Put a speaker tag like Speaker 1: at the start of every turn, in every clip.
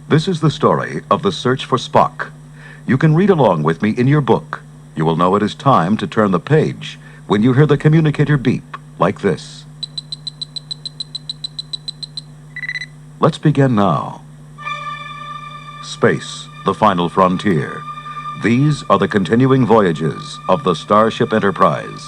Speaker 1: This is the story of the search for Spock. You can read along with me in your book. You will know it is time to turn the page when you hear the communicator beep, like this. Let's begin now. Space, the final frontier. These are the continuing voyages of the Starship Enterprise.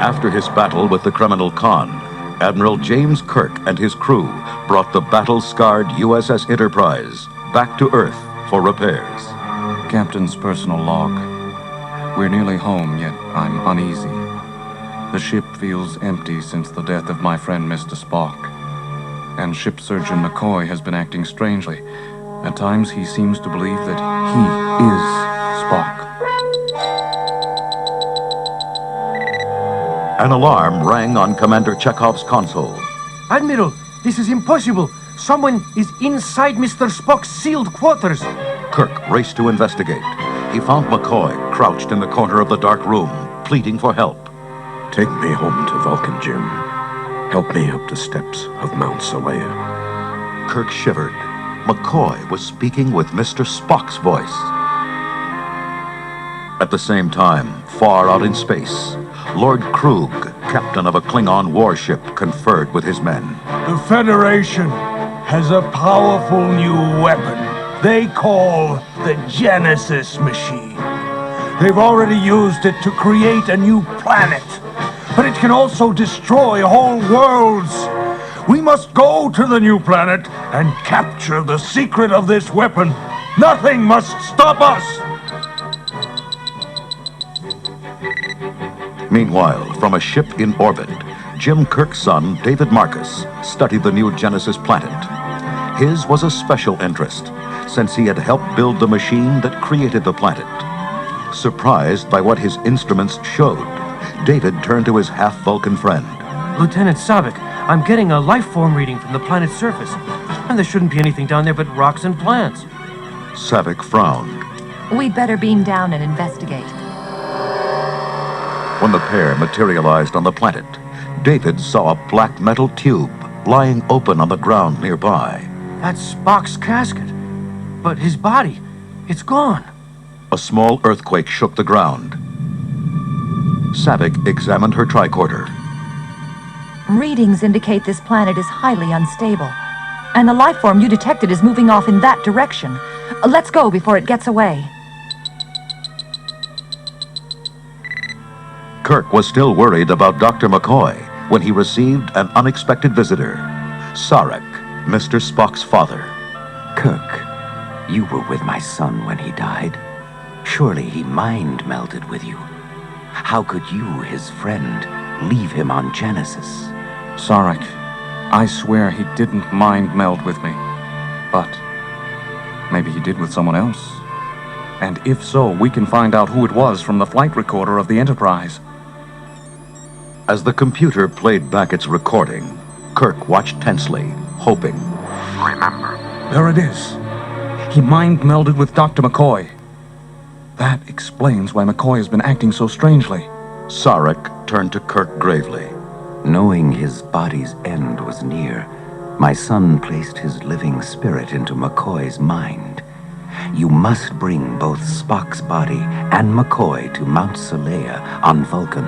Speaker 1: After his battle with the criminal Khan, Admiral James Kirk and his crew brought the battle-scarred USS Enterprise back to Earth for repairs.
Speaker 2: Captain's personal log. We're nearly home, yet I'm uneasy. The ship feels empty since the death of my friend Mr. Spock. And Ship Surgeon McCoy has been acting strangely. At times he seems to believe that he is Spock.
Speaker 1: An alarm rang on Commander Chekhov's console.
Speaker 3: Admiral, this is impossible. Someone is inside Mr. Spock's sealed quarters.
Speaker 1: Kirk raced to investigate. He found McCoy crouched in the corner of the dark room, pleading for help.
Speaker 4: Take me home to Vulcan, Jim. Help me up the steps of Mount Salea.
Speaker 1: Kirk shivered. McCoy was speaking with Mr. Spock's voice. At the same time, far out in space, Lord Krug, captain of a Klingon warship, conferred with his men.
Speaker 5: The Federation has a powerful new weapon they call the Genesis machine. They've already used it to create a new planet, but it can also destroy whole worlds. We must go to the new planet and capture the secret of this weapon. Nothing must stop us!
Speaker 1: Meanwhile, from a ship in orbit, Jim Kirk's son, David Marcus, studied the new Genesis planet. His was a special interest, since he had helped build the machine that created the planet. Surprised by what his instruments showed, David turned to his half-Vulcan friend.
Speaker 3: Lieutenant Saavik, I'm getting a life form reading from the planet's surface. And there shouldn't be anything down there but rocks and plants.
Speaker 1: Saavik frowned.
Speaker 6: We'd better beam down and investigate.
Speaker 1: When the pair materialized on the planet, David saw a black metal tube lying open on the ground nearby.
Speaker 3: That's Spock's casket. But his body, it's gone.
Speaker 1: A small earthquake shook the ground. Saavik examined her tricorder.
Speaker 6: Readings indicate this planet is highly unstable. And the life form you detected is moving off in that direction. Let's go before it gets away.
Speaker 1: Kirk was still worried about Dr. McCoy when he received an unexpected visitor. Sarek, Mr. Spock's father.
Speaker 7: Kirk, you were with my son when he died. Surely he mind-melded with you. How could you, his friend, leave him on Genesis?
Speaker 2: Sarek, I swear he didn't mind-meld with me. But maybe he did with someone else. And if so, we can find out who it was from the flight recorder of the Enterprise.
Speaker 1: As the computer played back its recording, Kirk watched tensely, hoping.
Speaker 4: Remember.
Speaker 2: There it is. He mind-melded with Dr. McCoy. That explains why McCoy has been acting so strangely.
Speaker 1: Sarek turned to Kirk gravely.
Speaker 7: Knowing his body's end was near, my son placed his living spirit into McCoy's mind. You must bring both Spock's body and McCoy to Mount Salea on Vulcan.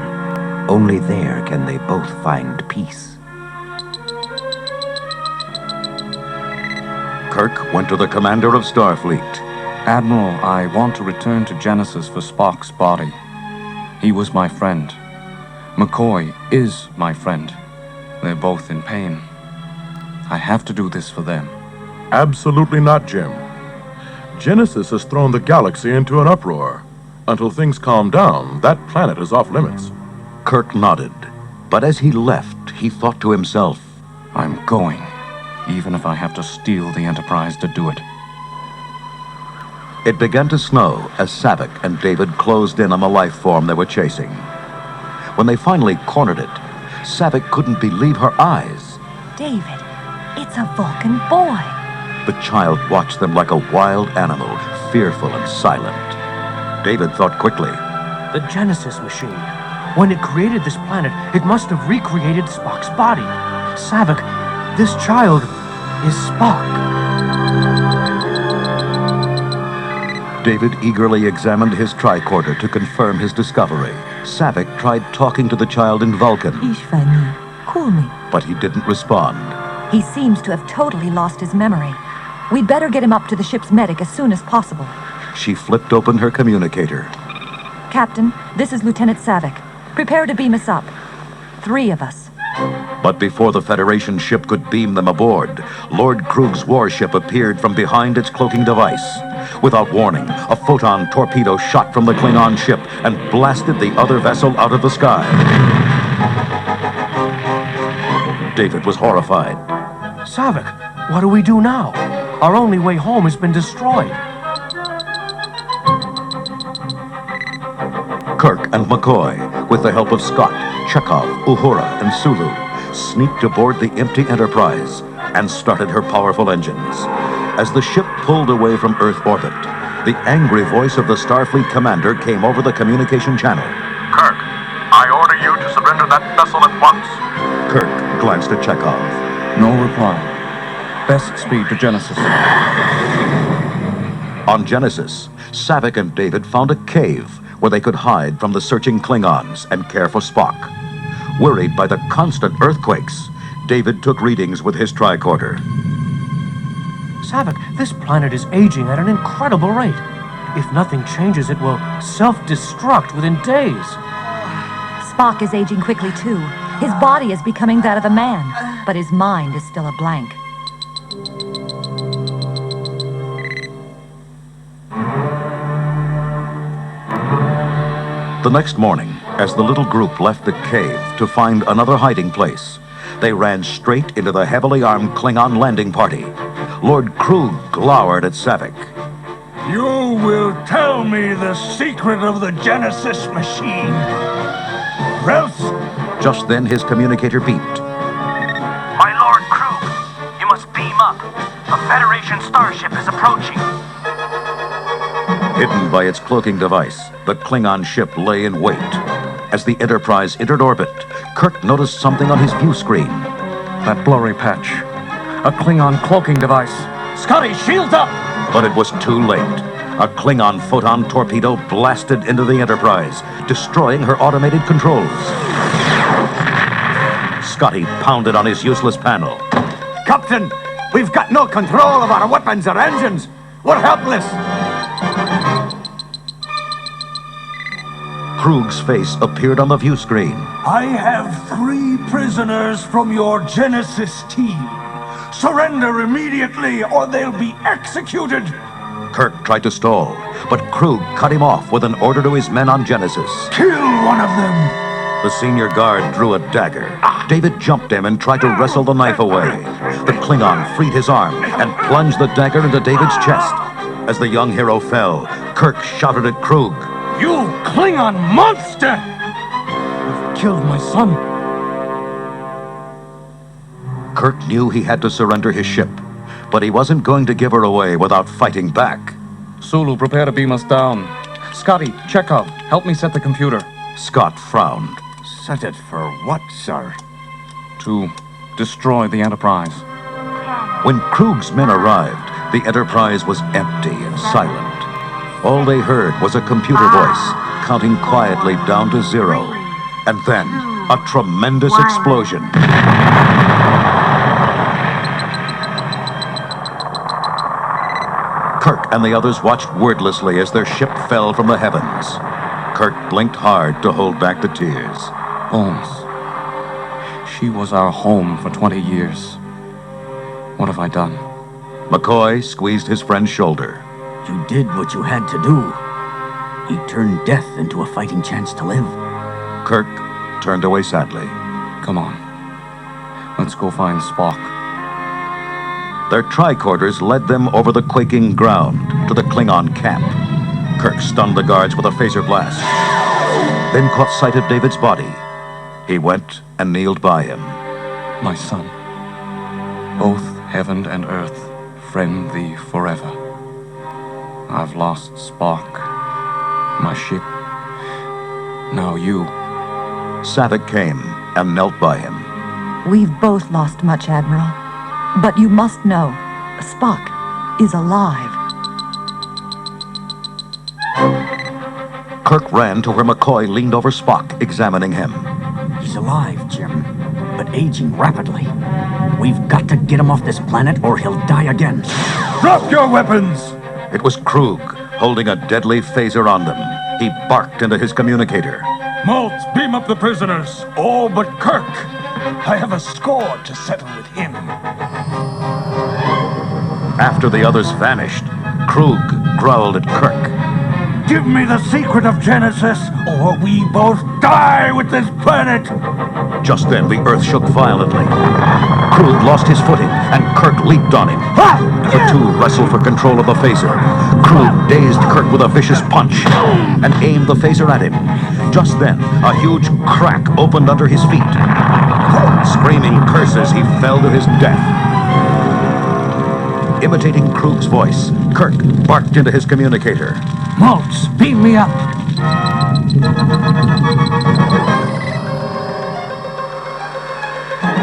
Speaker 7: Only there can they both find peace.
Speaker 1: Kirk went to the commander of Starfleet.
Speaker 2: Admiral, I want to return to Genesis for Spock's body. He was my friend. McCoy is my friend. They're both in pain. I have to do this for them.
Speaker 8: Absolutely not, Jim. Genesis has thrown the galaxy into an uproar. Until things calm down, that planet is off limits.
Speaker 1: Kirk nodded, but as he left, he thought to himself,
Speaker 2: I'm going, even if I have to steal the Enterprise to do it.
Speaker 1: It began to snow as Saavik and David closed in on the life form they were chasing. When they finally cornered it, Saavik couldn't believe her eyes.
Speaker 6: David, it's a Vulcan boy.
Speaker 1: The child watched them like a wild animal, fearful and silent. David thought quickly.
Speaker 3: The Genesis machine. When it created this planet, it must have recreated Spock's body. Saavik, this child, is Spock.
Speaker 1: David eagerly examined his tricorder to confirm his discovery. Savick tried talking to the child in Vulcan,
Speaker 6: Ishvani, call me.
Speaker 1: but he didn't respond.
Speaker 6: He seems to have totally lost his memory. We'd better get him up to the ship's medic as soon as possible.
Speaker 1: She flipped open her communicator.
Speaker 6: Captain, this is Lieutenant Savick. Prepare to beam us up. 3 of us.
Speaker 1: But before the Federation ship could beam them aboard, Lord Krug's warship appeared from behind its cloaking device. Without warning, a photon torpedo shot from the Klingon ship and blasted the other vessel out of the sky. David was horrified.
Speaker 3: Savick, what do we do now? Our only way home has been destroyed.
Speaker 1: Kirk and McCoy, with the help of Scott, Chekhov, Uhura, and Sulu, sneaked aboard the empty Enterprise and started her powerful engines. As the ship pulled away from Earth orbit, the angry voice of the Starfleet commander came over the communication channel.
Speaker 9: Kirk, I order you to surrender that vessel at once.
Speaker 1: Kirk glanced at Chekhov.
Speaker 2: No reply. Best speed to Genesis.
Speaker 1: On Genesis, Savick and David found a cave where they could hide from the searching Klingons and care for Spock. Worried by the constant earthquakes, David took readings with his tricorder.
Speaker 3: Savick, this planet is aging at an incredible rate. If nothing changes, it will self-destruct within days.
Speaker 6: Spock is aging quickly, too. His body is becoming that of a man, but his mind is still a blank.
Speaker 1: The next morning, as the little group left the cave to find another hiding place, they ran straight into the heavily armed Klingon landing party. Lord Krug glowered at Savick.
Speaker 5: You will tell me the secret of the Genesis machine. Or else...
Speaker 1: Just then, his communicator beeped.
Speaker 10: My Lord Krug, you must beam up. A Federation starship is approaching.
Speaker 1: Hidden by its cloaking device, the Klingon ship lay in wait. As the Enterprise entered orbit, Kirk noticed something on his view screen.
Speaker 2: That blurry patch. A Klingon cloaking device.
Speaker 3: Scotty, shields up!
Speaker 1: But it was too late. A Klingon photon torpedo blasted into the Enterprise, destroying her automated controls. Scotty pounded on his useless panel.
Speaker 11: Captain, we've got no control of our weapons or engines. We're helpless.
Speaker 1: Krug's face appeared on the view screen.
Speaker 5: I have 3 prisoners from your Genesis team. Surrender immediately, or they'll be executed.
Speaker 1: Kirk tried to stall, but Krug cut him off with an order to his men on Genesis.
Speaker 5: Kill one of them.
Speaker 1: The senior guard drew a dagger. David jumped him and tried to wrestle the knife away. The Klingon freed his arm and plunged the dagger into David's chest. As the young hero fell, Kirk shouted at Krug.
Speaker 3: You Klingon monster! You've killed my son.
Speaker 1: Kirk knew he had to surrender his ship, but he wasn't going to give her away without fighting back.
Speaker 2: Sulu, prepare to beam us down. Scotty, Chekhov, help me set the computer.
Speaker 1: Scott frowned.
Speaker 11: Set it for what, sir?
Speaker 2: To destroy the Enterprise.
Speaker 1: When Krug's men arrived, the Enterprise was empty and silent. All they heard was a computer voice, counting quietly down to 0. And then, a tremendous explosion. Kirk and the others watched wordlessly as their ship fell from the heavens. Kirk blinked hard to hold back the tears.
Speaker 2: Holmes. She was our home for 20 years. What have I done?
Speaker 1: McCoy squeezed his friend's shoulder.
Speaker 12: You did what you had to do. You turned death into a fighting chance to live.
Speaker 1: Kirk turned away sadly.
Speaker 2: Come on. Let's go find Spock.
Speaker 1: Their tricorders led them over the quaking ground to the Klingon camp. Kirk stunned the guards with a phaser blast, then caught sight of David's body. He went and kneeled by him.
Speaker 2: My son, both heaven and earth friend thee forever. I've lost Spock, my ship, now you.
Speaker 1: Savick came and knelt by him.
Speaker 6: We've both lost much, Admiral. But you must know, Spock is alive.
Speaker 1: Kirk ran to where McCoy leaned over Spock, examining him.
Speaker 12: He's alive, Jim, but aging rapidly. We've got to get him off this planet or he'll die again.
Speaker 5: Drop your weapons!
Speaker 1: It was Krug, holding a deadly phaser on them. He barked into his communicator.
Speaker 5: Maltz, beam up the prisoners. All but Kirk. I have a score to settle with him.
Speaker 1: After the others vanished, Krug growled at Kirk.
Speaker 5: Give me the secret of Genesis, or we both die with this planet!
Speaker 1: Just then, the Earth shook violently. Krug lost his footing, and Kirk leaped on him. The two wrestled for control of the phaser. Krug dazed Kirk with a vicious punch, and aimed the phaser at him. Just then, a huge crack opened under his feet. Screaming curses, he fell to his death. Imitating Krug's voice, Kirk barked into his communicator.
Speaker 5: Maltz, beam me up!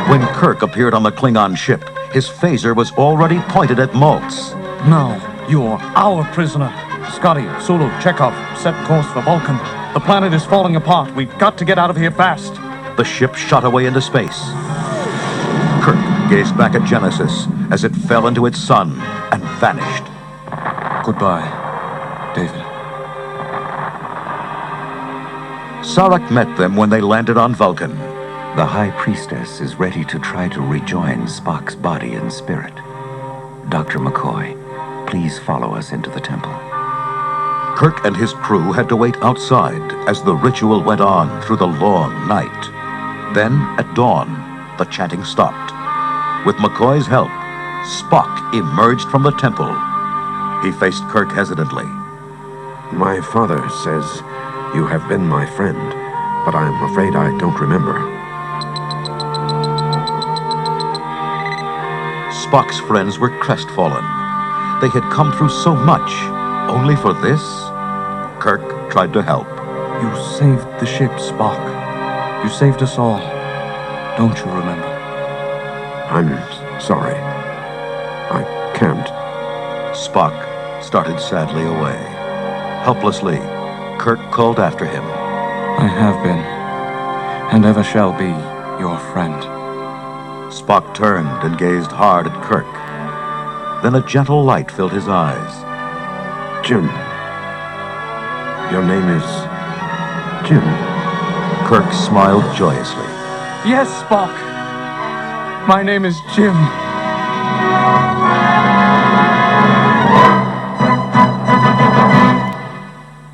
Speaker 1: When Kirk appeared on the Klingon ship, his phaser was already pointed at Maltz.
Speaker 2: No, you're our prisoner. Scotty, Sulu, Chekhov, set course for Vulcan. The planet is falling apart. We've got to get out of here fast.
Speaker 1: The ship shot away into space. Kirk gazed back at Genesis as it fell into its sun and vanished.
Speaker 2: Goodbye, David.
Speaker 1: Sarek met them when they landed on Vulcan.
Speaker 7: The High Priestess is ready to try to rejoin Spock's body and spirit. Dr. McCoy, please follow us into the temple.
Speaker 1: Kirk and his crew had to wait outside as the ritual went on through the long night. Then, at dawn, the chanting stopped. With McCoy's help, Spock emerged from the temple. He faced Kirk hesitantly.
Speaker 4: My father says you have been my friend, but I'm afraid I don't remember.
Speaker 1: Spock's friends were crestfallen. They had come through so much, only for this? Kirk tried to help.
Speaker 2: You saved the ship, Spock. You saved us all. Don't you remember?
Speaker 4: I'm sorry. I can't.
Speaker 1: Spock started sadly away. Helplessly, Kirk called after him.
Speaker 2: I have been, and ever shall be, your friend.
Speaker 1: Spock turned and gazed hard at Kirk. Then a gentle light filled his eyes.
Speaker 4: Jim. Your name is Jim.
Speaker 1: Kirk smiled joyously.
Speaker 2: Yes, Spock. My name is Jim.